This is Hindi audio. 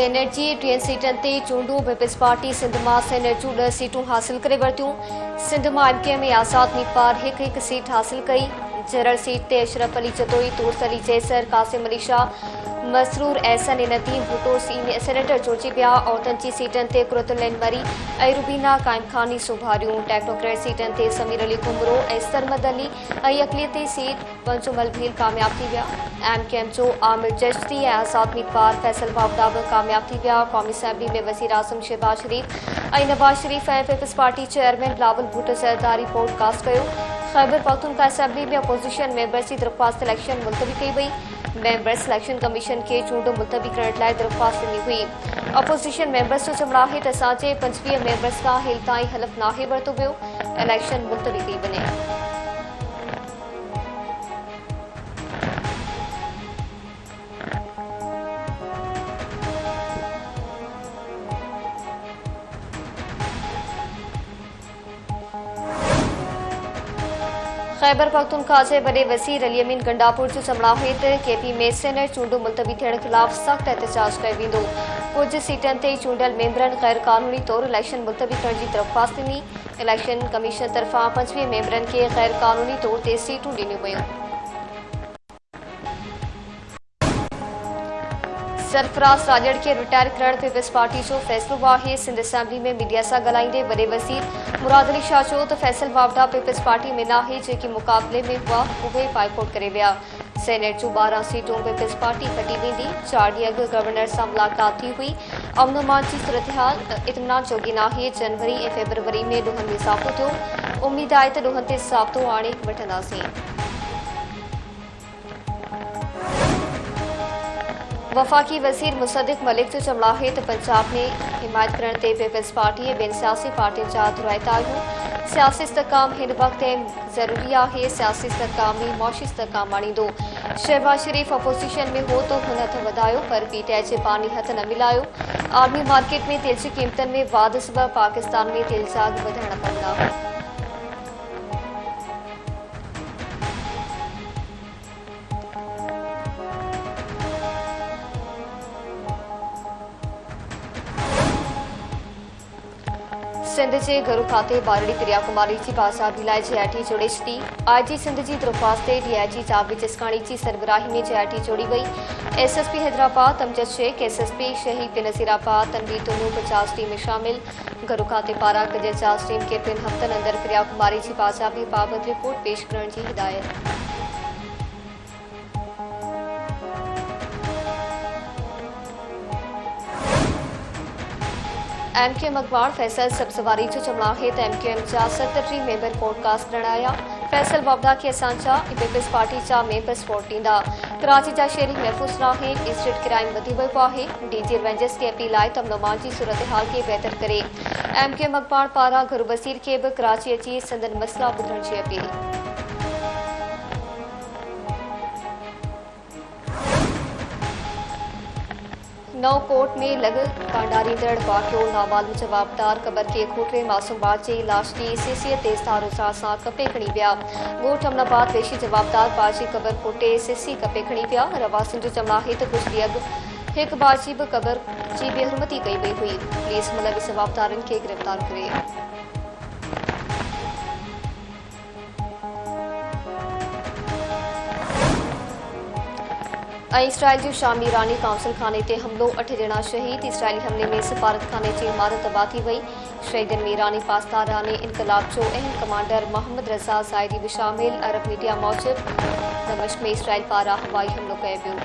सेनेट जी 3 सीटन ते चूंडू पीपल्स पार्टी सिंध मां सेनेट जूं 10 सीटूं हासिल करे वरतियूं। सिंध मां एमके में आज़ाद मीतवार हिक सीट हासिल कई। जरल सीट ते अशरफ अली चतोई, तूरस अली जैसर, कासिम अली शाह, मसरूर एहसन नदीम भुट्टो सेनेटर चूंडी पिया। औरतन जी सीटन ते कुरतुल मरी ऐं रुबीना काइम खानी सुभारियूं। टेक्नोक्रेट सीटन ते समीर अली कुमरो ऐं सरमद अली ऐं अक़लियती सीट पंजुमल भील कामयाब थी विया। एमकेएम जो आमिर जश्ती ऐं आज़ाद मीतवार फैसल वावदा बि कामयाब थी विया। क़ौमी असैम्बली में वज़ीर आज़म शहबाज शरीफ ऐं नवाज शरीफ ऐं Peoples Party chairman Bilawal Bhutto Zardari podcast कयो। खैबर पख्तूनख्वा असैम्बली में अपोजिशन मेंबर्स की दरख्वास्त इलेक्शन मुलतवी कई वई। मेंबर्स इलेक्शन कमीशन के चूंड मुलतवी करण लाइ दरख्वास्त ॾिनी हुई। अपोजिशन मेंबर्स जो चवणु आहे त असांजे 25 मेंबर्स खां हेल ताईं हलफ़ नाहे वरितो वियो। इलेक्शन मुलतवी कई वञे। खैबर पख्तूनख्वा जे वॾे वज़ीर अली अमीन गंडापुर जो चवणु आहे त केपी में सेनेट चूंडू मुलतवी थियण ख़िलाफ़ सख़्त एहतजाज कयो वेंदो। कुझु सीटनि ते चूंडियल मेंबरनि गैर क़ानूनी तौर इलेक्शन मुलतवी करण जी दरख़्वास्त ॾिनी। इलेक्शन कमीशन तरफ़ां 25 मेंबरनि खे गैर क़ानूनी तौर ते सीटूं ॾिनियूं वयूं। सरफराज़ राजड़ के रिटायर करण पीपल्स पार्टी जो फ़ैसिलो आहे। सिंध असैम्बली में मीडिया सां ॻाल्हाईंदे वॾे वज़ीर मुराद अली शाह चयो त फैसल वावदा पीपल्स पार्टी में नाहे, जेके मुक़ाबले में हुआ उहे बाइकआउट करे विया। सेनेट जूं 12 सीटूं पीपल्स पार्टी खटी वेंदी। 4 ॾींहं अॻु गवर्नर सां मुलाक़ात थी हुई। अमन अमान जी सूरतहाल इत्मीनान जोगी नाहे। जनवरी ऐं फरवरी में ॾोहनि में इज़ाफ़ो थियो। उमीद आहे त ॾोहनि ते ज़ाब्तो आणे वठंदासीं। वफ़ाक़ी वज़ीर मुसद्दिक़ मलिक जो चवणु आहे त पंजाब में हिमायत करण ते पीपल्स पार्टी ऐं ॿियनि सियासी पार्टियुनि जा धुराइता आहियूं। सियासी इस्तेहकाम हिन वक़्त ज़रूरी आहे। सियासी इस्तेहकाम ई मुआशी इस्तेहकाम आणींदो। शहबाज शरीफ अपोजिशन में हो तो हुन हथ वधायो, पर पीटीआई जे बानी हथ न मिलायो। आलमी मार्केट में तेल जी क़ीमतनि में वाध सबबि पाकिस्तान में तेल जा अघ वधण पवंदा। सिंध जे घरू खाते बारड़ी प्रिया कुमारी की बाज़ाबी लाइ जेआईटी जोड़े छॾी। आईजी सिंध जी दरख्वास्त ते डीआईजी जावेद इस्काणी जी सरबराही में जेआईटी जोड़ी वई। एसएसपी हैदराबाद अमजद शेख, एसएसपी शहीद नसीराबाद, तनवीर तनूब जांच टीम में शामिल। घरू खाते पारां कयल जांच टीम खे 3 हफ़्तनि अंदर प्रिया कुमारी की बाज़ाबी बाबति रिपोर्ट पेश करण की हिदायत। एमकेएम अखबार फैसल सब्ज़वारी जो चवणु आहे त एमकेएम जा 37 मेंबर पॉडकास्ट करण आया। फैसल वावदा खे असांजा पीपल्स पार्टी जा मेंबर्स वोट ॾींदा। कराची जा शहरी महफ़ूज़ न आहिनि। स्ट्रीट क्राइम वधी वियो आहे। डीजी रेंजर्स खे अपील आहे त अमन अमान जी सूरतहाल खे बहितर करे। एमकेएम अखबार पारां घरू वज़ीर खे बि कराची अची संदन मसइला ॿुधण जी अपील। नौ कोर्ट में लॻ कांडारींदड़ वाक़ियो नामालूम जवाबदार क़बर के खोटे मासूम ॿार जी लाश जी सीसीअ तेज़धार औज़ार सां कपे खणी विया। ॻोठ अमनाबाद पेशी जवाबदार ॿार जी क़बर खोटे सीसी कपे खणी विया। रवासियुनि जो चवणु आहे त कुझु ॾींहं अॻु हिकु ॿार जी बि क़बर जी बेहरमती कई वई हुई। पुलिस मुलविस जवाबदारनि खे गिरफ़्तार करे। इसराइल जी शामी ईरानी काउंसिल खाने ते हमलो, 8 ॼणा शहीद। इसराइली हमले में सफारत खाने जी इमारत तबाह थी वई। शहीदनि में ईरानी पासदाराने इनकलाब जो अहम कमांडर मोहम्मद रज़ा ज़ाहिरी बि शामिल। अरब मीडिया मूजिब दमिश्क में इसराइल पारां हवाई हमलो कयो वियो।